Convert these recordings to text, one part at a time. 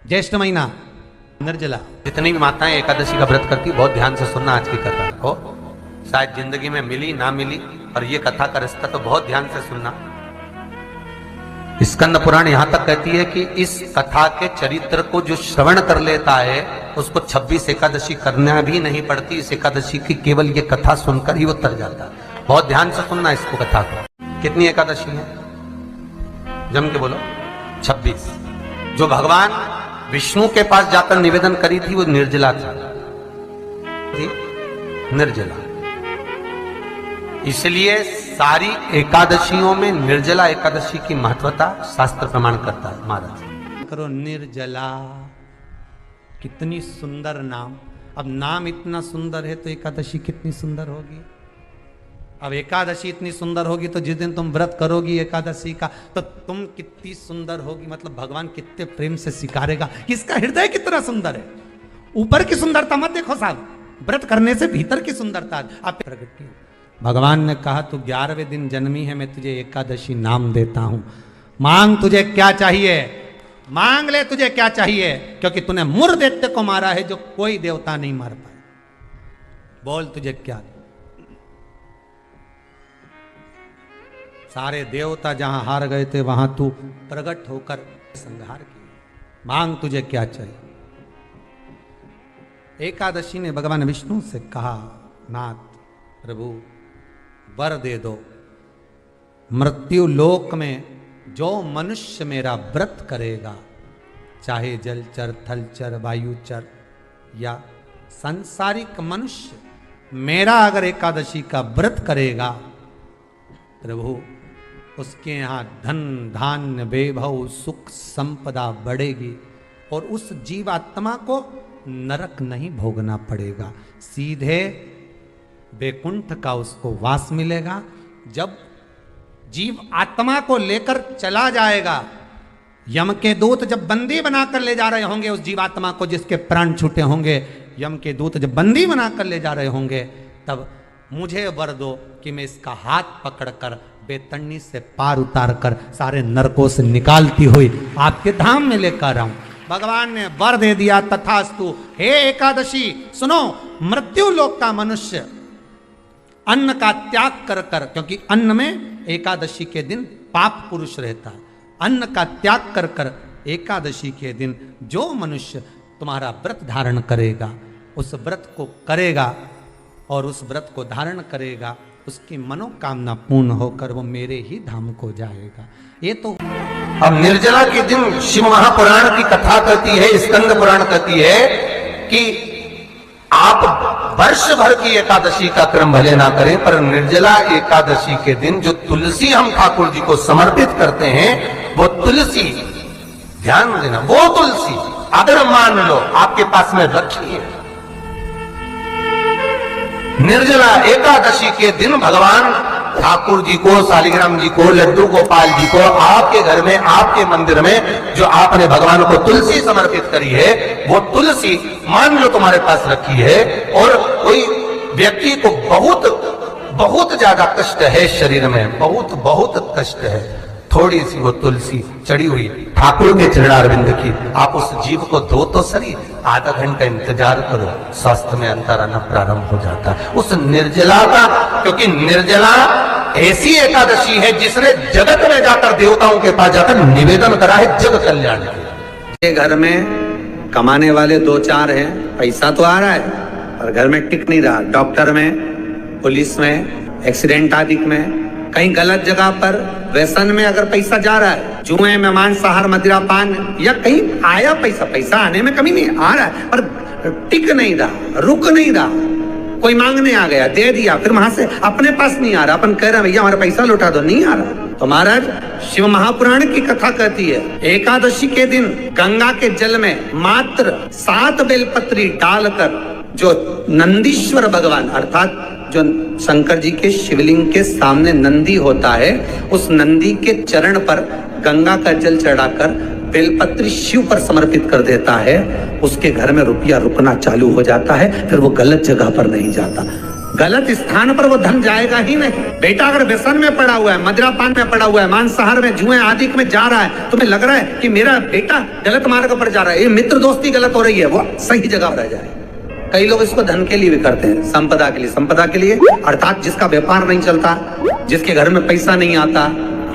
ज्येष्ठ महीना निर्जला। जितनी भी माताएं एकादशी का व्रत करती बहुत ध्यान से सुनना आज की कथा को, शायद जिंदगी में मिली ना मिली, और ये कथा का रिश्ता तो बहुत ध्यान से सुनना। स्कंद पुराण यहां तक कहती है कि इस कथा के चरित्र को जो श्रवण कर लेता है उसको 26 एकादशी करना भी नहीं पड़ती। इस एकादशी की केवल ये कथा सुनकर ही वो तर जाता है। बहुत ध्यान से सुनना इसको, कथा को। कितनी एकादशी है? जम के बोलो। 26। जो भगवान विष्णु के पास जाकर निवेदन करी थी वो निर्जला थी, निर्जला। इसलिए सारी एकादशियों में निर्जला एकादशी की महत्वता शास्त्र प्रमाण करता है। महाराज करो निर्जला, कितनी सुंदर नाम। अब नाम इतना सुंदर है तो एकादशी कितनी सुंदर होगी। अब एकादशी इतनी सुंदर होगी तो जिस दिन तुम व्रत करोगी एकादशी का तो तुम कितनी सुंदर होगी। मतलब भगवान कितने प्रेम से सिखारेगा। इसका हृदय कितना सुंदर है। ऊपर की सुंदरता मत देखो साहब, व्रत करने से भीतर की सुंदरता आप प्रकट की। भगवान ने कहा तू 11वें दिन जन्मी है, मैं तुझे एकादशी नाम देता हूं। मांग तुझे क्या चाहिए, मांग ले तुझे क्या चाहिए, क्योंकि तूने मुर दैत्य को मारा है जो कोई देवता नहीं मार पाए। बोल तुझे क्या। सारे देवता जहां हार गए थे वहां तू प्रकट होकर संहार किया। मांग तुझे क्या चाहिए। एकादशी ने भगवान विष्णु से कहा, नाथ प्रभु वर दे दो। मृत्यु लोक में जो मनुष्य मेरा व्रत करेगा, चाहे जलचर, थलचर, वायुचर या सांसारिक मनुष्य, मेरा अगर एकादशी का व्रत करेगा, प्रभु उसके यहाँ धन धान्य वैभव सुख संपदा बढ़ेगी और उस जीवात्मा को नरक नहीं भोगना पड़ेगा, सीधे वैकुंठ का उसको वास मिलेगा। जब जीव आत्मा को लेकर चला जाएगा, यम के दूत जब बंदी बनाकर ले जा रहे होंगे उस जीवात्मा को जिसके प्राण छूटे होंगे, यम के दूत जब बंदी बनाकर ले जा रहे होंगे, तब मुझे वर दो कि मैं इसका हाथ पकड़कर बेतन्नी से पार उतार कर सारे नरकों से निकालती हुई आपके धाम में लेकर आऊं। भगवान ने वर दे दिया, तथास्तु। हे एकादशी सुनो, मृत्यु लोक का मनुष्य अन्न का त्याग कर कर, क्योंकि अन्न में एकादशी के दिन पाप पुरुष रहता है, अन्न का त्याग कर कर एकादशी के दिन जो मनुष्य तुम्हारा व्रत धारण करेगा, उस व्रत को करेगा और उस व्रत को धारण करेगा, उसकी मनोकामना पूर्ण होकर वो मेरे ही धाम को जाएगा। ये तो अब निर्जला के दिन शिव महापुराण की कथा कहती है, स्कंद पुराण कहती है कि आप वर्ष भर की एकादशी का क्रम भले ना करें, पर निर्जला एकादशी के दिन जो तुलसी हम ठाकुर जी को समर्पित करते हैं, वो तुलसी, ध्यान देना, वो तुलसी अगर मान लो आपके पास में रखी है, निर्जला एकादशी के दिन भगवान ठाकुर जी को, शालिग्राम जी को, लड्डू गोपाल जी को, आपके घर में, आपके मंदिर में जो आपने भगवान को तुलसी समर्पित करी है, वो तुलसी मान लो तुम्हारे पास रखी है और कोई व्यक्ति को बहुत बहुत ज्यादा कष्ट है शरीर में, बहुत बहुत कष्ट है, थोड़ी सी वो तुलसी चढ़ी हुई ठाकुर के चरणारविंद की, आप उस जीव को दो तो सही, आधा घंटा इंतजार करो, स्वास्थ्य में अंतर आना प्रारंभ हो जाता है उस निर्जला का। क्योंकि निर्जला ऐसी एकादशी है जिसने जगत में जाकर देवताओं के पास जाकर निवेदन करा है जग कल्याण के। घर में कमाने वाले 2-4 हैं, पैसा तो आ रहा है पर घर में टिक नहीं रहा। डॉक्टर में, पुलिस में, एक्सीडेंट आदि में, कहीं गलत जगह पर, व्यसन में अगर पैसा जा रहा है, जुए में, मांसाहार, मदिरा पान, या कहीं आया पैसा, पैसा आने में कमी नहीं, आ रहा है पर टिक नहीं रहा, रुक नहीं रहा। कोई मांगने आ गया, दे दिया, फिर वहां से अपने पास नहीं आ रहा, अपन कह रहे हैं भैया हमारा पैसा लौटा दो, नहीं आ रहा। तो महाराज शिव महापुराण की कथा कहती है, एकादशी के दिन गंगा के जल में मात्र 7 बेलपत्री डालकर जो नंदीश्वर भगवान, अर्थात जो शंकर जी के शिवलिंग के सामने नंदी होता है, उस नंदी के चरण पर गंगा का जल चढ़ाकर बेलपत्री शिव पर समर्पित कर देता है, उसके घर में रुपया रुकना चालू हो जाता है, फिर वो गलत जगह पर नहीं जाता। गलत स्थान पर वो धन जाएगा ही नहीं। बेटा अगर व्यसन में पड़ा हुआ है, मदिरापान में पड़ा हुआ है, मांसाहार में, जुए आदि में जा रहा है, तुम्हें लग रहा है कि मेरा बेटा गलत मार्ग पर जा रहा है, ये मित्र दोस्ती गलत हो रही है, वो सही जगह पर जाए। कई लोग इसको धन के लिए भी करते हैं, संपदा के लिए। संपदा के लिए अर्थात जिसका व्यापार नहीं चलता, जिसके घर में पैसा नहीं आता,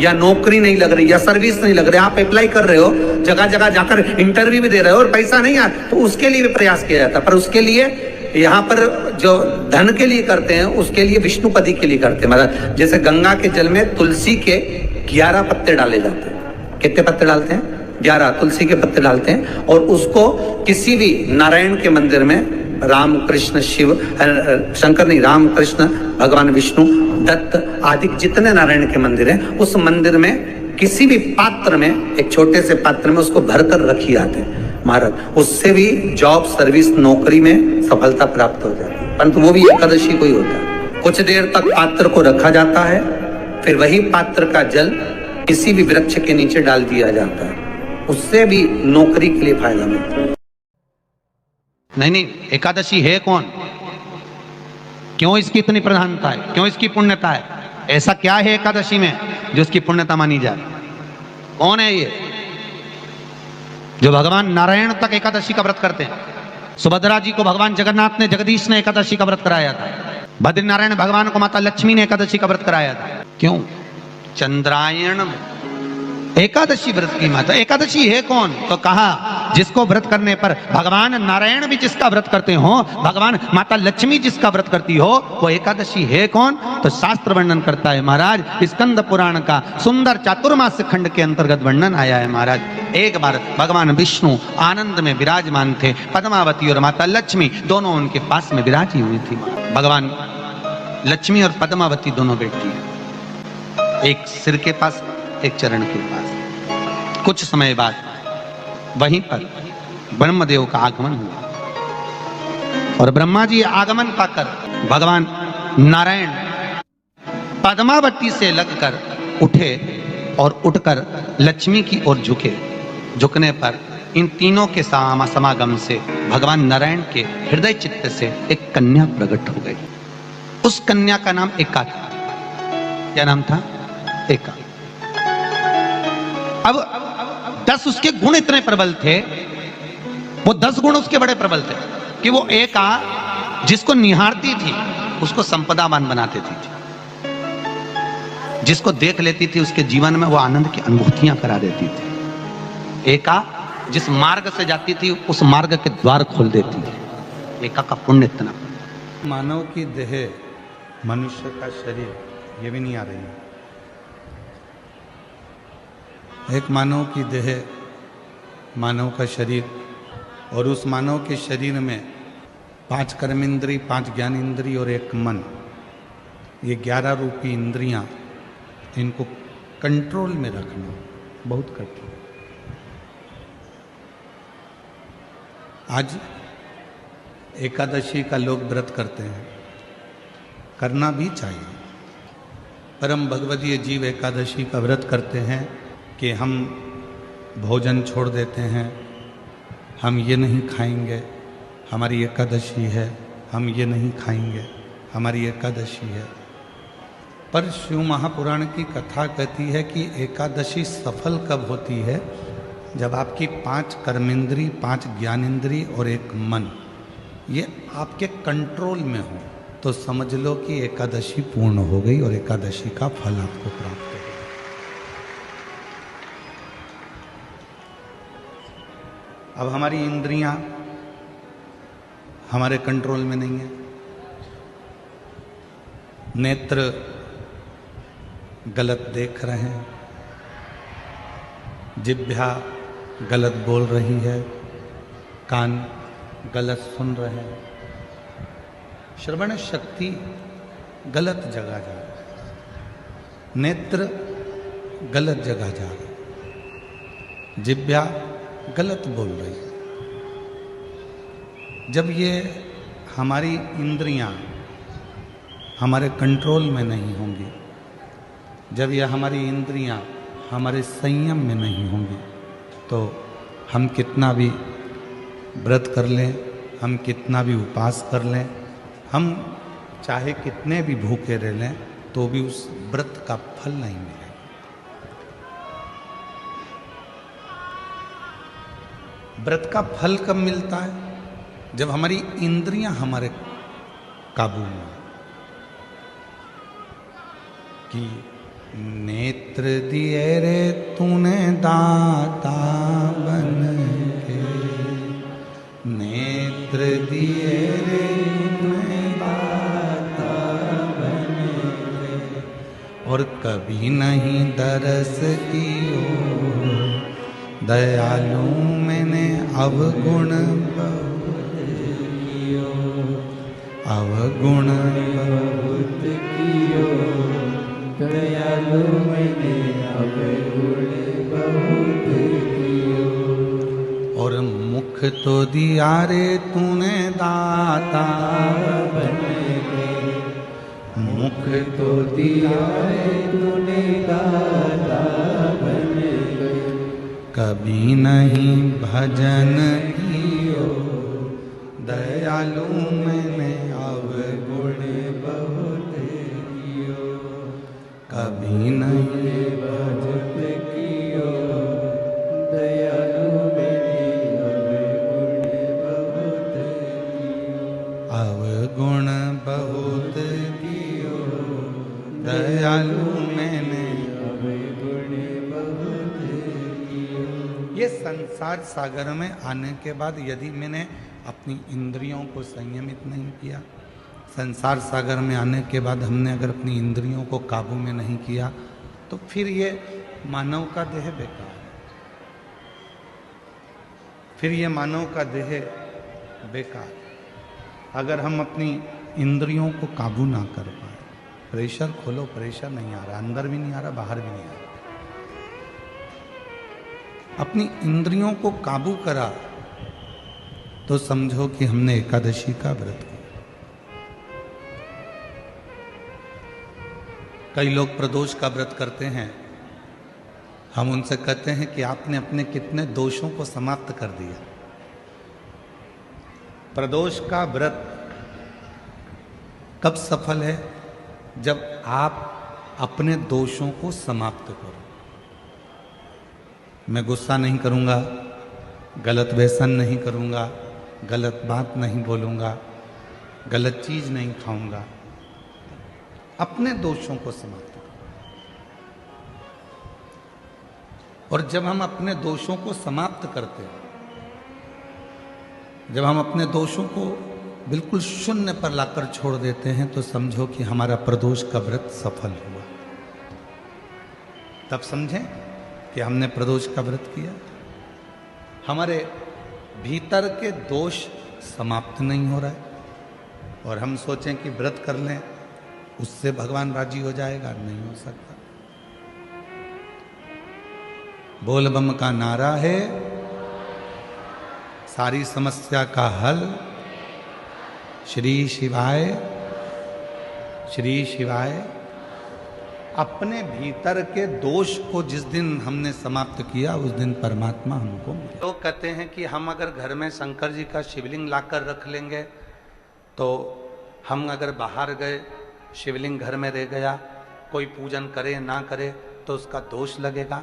या नौकरी नहीं लग रही, या सर्विस नहीं लग रही, आप अप्लाई कर रहे हो, जगह जगह जाकर इंटरव्यू भी दे रहे हो और पैसा नहीं आता, तो उसके लिए भी प्रयास किया जाता है। पर उसके लिए यहाँ पर जो धन के लिए करते हैं, उसके लिए विष्णुपदी के लिए करते हैं। मतलब जैसे गंगा के जल में तुलसी के 11 पत्ते डाले जाते हैं। कितने पत्ते डालते हैं? 11 तुलसी के पत्ते डालते हैं, और उसको किसी भी नारायण के मंदिर में, राम कृष्ण शिव, शंकर नहीं, राम कृष्ण भगवान विष्णु, दत्त आदि जितने नारायण के मंदिर हैं, उस मंदिर में किसी भी पात्र में, एक छोटे से पात्र में उसको भरकर रखी जाते हैं महाराज। उससे भी जॉब, सर्विस, नौकरी में सफलता प्राप्त हो जाती है। परंतु वो भी एकादशी को ही होता है। कुछ देर तक पात्र को रखा जाता है, फिर वही पात्र का जल किसी भी वृक्ष के नीचे डाल दिया जाता है, उससे भी नौकरी के लिए फायदा मिलता है। नहीं, एकादशी है कौन? क्यों इसकी इतनी प्रधानता है? क्यों इसकी पुण्यता है? ऐसा क्या है एकादशी में जो इसकी पुण्यता मानी जाए? कौन है ये जो भगवान नारायण तक एकादशी का व्रत करते हैं? सुभद्रा जी को भगवान जगन्नाथ ने, जगदीश ने एकादशी का व्रत कराया था। बद्रीनारायण भगवान को माता लक्ष्मी ने एकादशी का व्रत कराया था। क्यों? चंद्रायण में एकादशी व्रत की माता। एकादशी है कौन? तो कहा जिसको व्रत करने पर भगवान नारायण भी जिसका व्रत करते हो, भगवान माता लक्ष्मी जिसका व्रत करती हो, वो एकादशी है कौन? तो शास्त्र वर्णन करता है महाराज, स्कंद पुराण का सुंदर चातुर्मास खंड के अंतर्गत वर्णन आया है महाराज। एक बार भगवान विष्णु आनंद में विराजमान थे, पद्मावती और माता लक्ष्मी दोनों उनके पास में विराजी हुई थी। भगवान लक्ष्मी और पद्मावती दोनों बैठी है, एक सिर के पास, एक चरण के पास। कुछ समय बाद वहीं पर ब्रह्मदेव का आगमन हुआ, और ब्रह्मा जी आगमन पाकर भगवान नारायण पद्मावती से लगकर उठे और उठकर लक्ष्मी की ओर झुके। झुकने पर इन तीनों के समागम से भगवान नारायण के हृदय चित्त से एक कन्या प्रकट हो गई। उस कन्या का नाम एका था। क्या नाम था? एका। अब 10 उसके गुण इतने प्रबल थे, वो 10 गुण उसके बड़े प्रबल थे कि वो एका जिसको निहारती थी उसको संपदावान बना देती थी, जिसको देख लेती थी उसके जीवन में वो आनंद की अनुभूतियां करा देती थी। एका जिस मार्ग से जाती थी उस मार्ग के द्वार खोल देती थी। एका का पुण्य इतना। मानव की देह, मनुष्य का शरीर, ये भी नहीं आ रही है। एक मानव की देह, मानव का शरीर, और उस मानव के शरीर में 5 कर्मेंद्री, 5 ज्ञानेंद्री और 1 मन, ये 11 रूपी इंद्रियां, इनको कंट्रोल में रखना बहुत कठिन। आज एकादशी का लोग व्रत करते हैं, करना भी चाहिए। परम भगवदीय जीव एकादशी का व्रत करते हैं कि हम भोजन छोड़ देते हैं, हम ये नहीं खाएंगे, हमारी एकादशी है, हम ये नहीं खाएंगे, हमारी एकादशी है। पर शिव महापुराण की कथा कहती है कि एकादशी सफल कब होती है? जब आपकी 5 कर्मेंद्री, 5 ज्ञानेंद्री और 1 मन ये आपके कंट्रोल में हो, तो समझ लो कि एकादशी पूर्ण हो गई और एकादशी का फल आपको प्राप्त हो गया। अब हमारी इंद्रियां हमारे कंट्रोल में नहीं है। नेत्र गलत देख रहे हैं, जिह्वा गलत बोल रही है, कान गलत सुन रहे हैं, श्रवण शक्ति गलत जगह जा रही है, नेत्र गलत जगह जा रहा है, जिह्वा गलत बोल रही है। जब ये हमारी इंद्रियां हमारे कंट्रोल में नहीं होंगी, जब ये हमारी इंद्रियां हमारे संयम में नहीं होंगी, तो हम कितना भी व्रत कर लें, हम कितना भी उपवास कर लें, हम चाहे कितने भी भूखे रह लें तो भी उस व्रत का फल नहीं मिलेगा। व्रत का फल कब मिलता है? जब हमारी इंद्रियां हमारे काबू में हो। कि नेत्र दिए रे तूने दाता बन के, नेत्र दिए रे तूने दाता बन के, और कभी नहीं दरस कियो दयालु मैंने अवगुण बहुत कियो, अवगुण बहुत कियो, दयालु मैंने अवगुण बहुत कियो। और मुख तो दिया रे तूने दाता बन के, मुख तो दिया रे तूने दाता बन के, कभी नहीं भजन कियो दयालु मैंने अवगुण बहुत कियो, कभी नहीं भजन कियो दयालु मैंने अवगुण बहुत कियो, अवगुण बहुत कियो दयालु मैंने अवगुण बहुत कियो। ये संसार सागर में आने के बाद यदि मैंने अपनी इंद्रियों को संयमित नहीं किया, संसार सागर में आने के बाद हमने अगर अपनी इंद्रियों को काबू में नहीं किया, तो फिर ये मानव का देह बेकार है, फिर ये मानव का देह बेकार। अगर हम अपनी इंद्रियों को काबू ना कर पाए, प्रेशर खोलो, प्रेशर नहीं आ रहा, अंदर भी नहीं आ रहा, बाहर भी नहीं आ रहा, अपनी इंद्रियों को काबू करा तो समझो कि हमने एकादशी का व्रत किया। कई लोग प्रदोष का व्रत करते हैं, हम उनसे कहते हैं कि आपने अपने कितने दोषों को समाप्त कर दिया। प्रदोष का व्रत कब सफल है? जब आप अपने दोषों को समाप्त करो। मैं गुस्सा नहीं करूंगा, गलत व्यसन नहीं करूंगा, गलत बात नहीं बोलूंगा, गलत चीज नहीं खाऊंगा, अपने दोषों को समाप्त करो। और जब हम अपने दोषों को समाप्त करते हैं, जब हम अपने दोषों को बिल्कुल शून्य पर लाकर छोड़ देते हैं, तो समझो कि हमारा प्रदोष का व्रत सफल हुआ। तब समझें कि हमने प्रदोष का व्रत किया। हमारे भीतर के दोष समाप्त नहीं हो रहा है और हम सोचें कि व्रत कर लें उससे भगवान राजी हो जाएगा, नहीं हो सकता। बोल बम का नारा है सारी समस्या का हल, श्री शिवाय श्री शिवाय। अपने भीतर के दोष को जिस दिन हमने समाप्त किया, उस दिन परमात्मा हमको मिले। लोग कहते हैं कि हम अगर घर में शंकर जी का शिवलिंग लाकर रख लेंगे, तो हम अगर बाहर गए, शिवलिंग घर में रह गया, कोई पूजन करे ना करे तो उसका दोष लगेगा।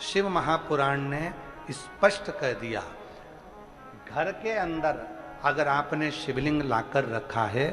शिव महापुराण ने स्पष्ट कह दिया, घर के अंदर अगर आपने शिवलिंग लाकर रखा है,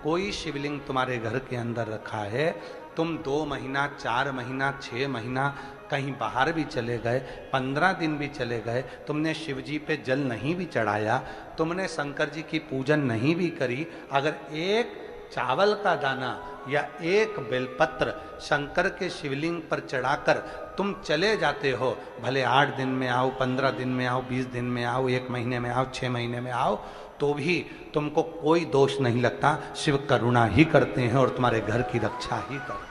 कोई शिवलिंग तुम्हारे घर के अंदर रखा है, तुम 2 महीना 4 महीना 6 महीना कहीं बाहर भी चले गए, 15 दिन भी चले गए, तुमने शिव जी पे जल नहीं भी चढ़ाया, तुमने शंकर जी की पूजन नहीं भी करी, अगर एक चावल का दाना या एक बेलपत्र शंकर के शिवलिंग पर चढ़ाकर तुम चले जाते हो, भले 8 दिन में आओ, 15 दिन में आओ, 20 दिन में आओ, 1 महीने में आओ, 6 महीने में आओ, तो भी तुमको कोई दोष नहीं लगता। शिव करुणा ही करते हैं और तुम्हारे घर की रक्षा ही करते हैं।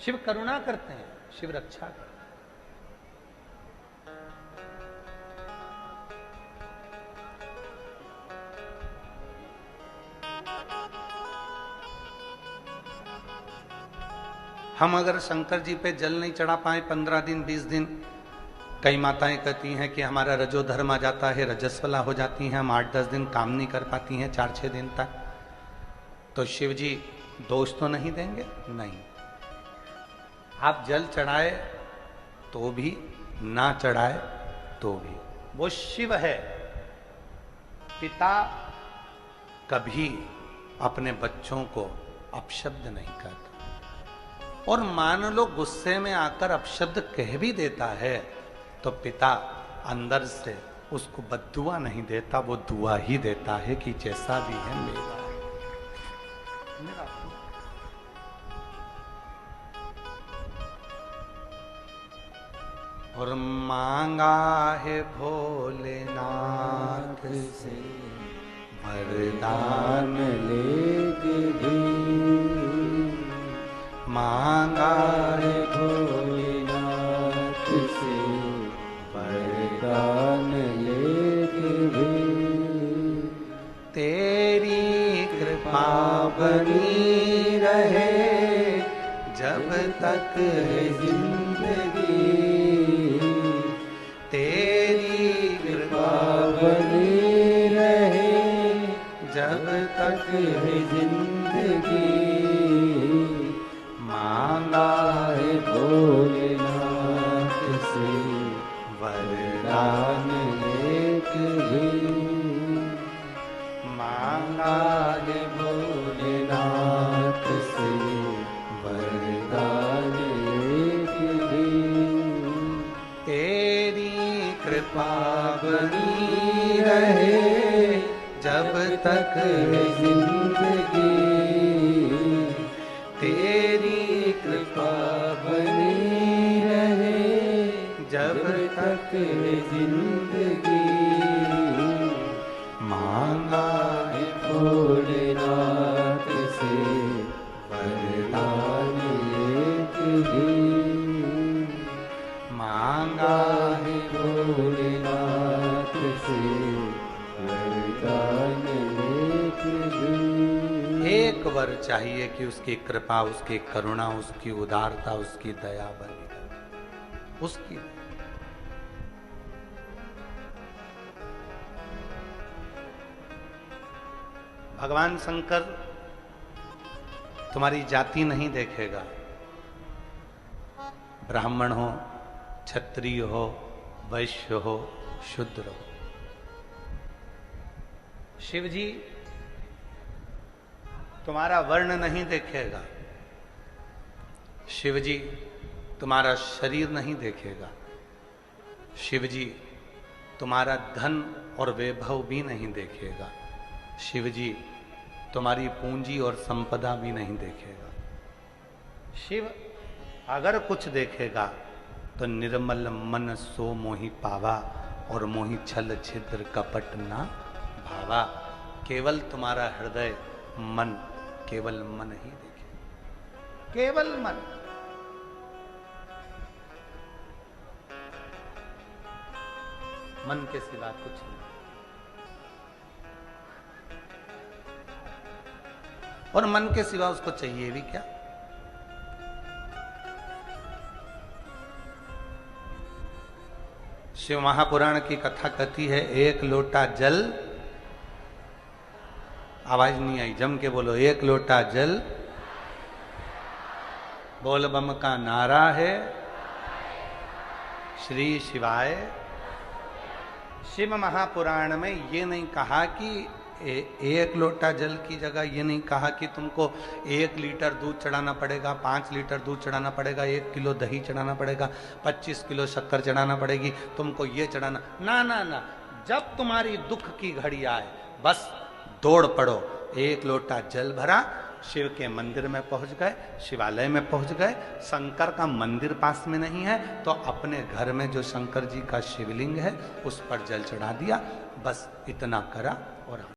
शिव करुणा करते हैं, शिव रक्षा करते हैं। हम अगर शंकर जी पे जल नहीं चढ़ा पाए 15 दिन 20 दिन, कई माताएं कहती हैं कि हमारा रजो धर्म आ जाता है, रजस्वला हो जाती हैं, हम 8-10 दिन काम नहीं कर पाती हैं, 4-6 दिन तक। तो शिव जी दोष तो नहीं देंगे? नहीं। आप जल चढ़ाए तो भी, ना चढ़ाए तो भी, वो शिव है। पिता कभी अपने बच्चों को अपशब्द नहीं कहता, और मान लो गुस्से में आकर अपशब्द कह भी देता है तो पिता अंदर से उसको बद्दुआ नहीं देता, वो दुआ ही देता है कि जैसा भी है मेरा है। और मांगा है भोलेनाथ से वरदान लेके भी, मांगा है भोलेनाथ से वरदान लेके भी, तेरी कृपा बनी रहे जब तक है जिंदगी, तेरी कृपा बनी रहे जब तक है जिंदगी, मांगा है भोलेनाथ से वरदान लेके भी, मांगा है भोलेनाथ से वरदान लेके भी, तेरी कृपा बनी रहे जब तक है जिंदगी, तेरी कृपा बनी रहे जब तक है जिंदगी, मांगा है भोलेनाथ से वरदान लेके भी, मांगा है भोलेनाथ से वरदान लेके भी। एक वर चाहिए कि उसकी कृपा, उसकी करुणा, उसकी उदारता, उसकी दया बनी रहे, उसकी। भगवान शंकर तुम्हारी जाति नहीं देखेगा, ब्राह्मण हो, क्षत्रिय हो, वैश्य हो, शूद्र हो। शिव जी तुम्हारा वर्ण नहीं देखेगा, शिव जी तुम्हारा शरीर नहीं देखेगा, शिव जी तुम्हारा धन और वैभव भी नहीं देखेगा, शिव जी तुम्हारी पूंजी और संपदा भी नहीं देखेगा। शिव अगर कुछ देखेगा तो निर्मल मन सो मोहि पावा, और मोहि छल छिद्र कपट ना भावा। केवल तुम्हारा हृदय मन, केवल मन ही देखे, केवल मन। मन के सिवा कुछ नहीं। और मन के सिवा उसको चाहिए भी क्या? शिव महापुराण की कथा कहती है, एक लोटा जल, आवाज नहीं आई, जम के बोलो, एक लोटा जल, बोल बम का नारा है, श्री शिवाय। शिव महापुराण में ये नहीं कहा कि एक लोटा जल की जगह ये नहीं कहा कि तुमको 1 लीटर दूध चढ़ाना पड़ेगा, 5 लीटर दूध चढ़ाना पड़ेगा, 1 किलो दही चढ़ाना पड़ेगा, 25 किलो शक्कर चढ़ाना पड़ेगी, तुमको ये चढ़ाना। ना ना ना, जब तुम्हारी दुख की घड़ी आए बस दौड़ पड़ो, 1 लोटा जल भरा, शिव के मंदिर में पहुंच गए, शिवालय में पहुंच गए। शंकर का मंदिर पास में नहीं है तो अपने घर में जो शंकर जी का शिवलिंग है उस पर जल चढ़ा दिया, बस इतना करा और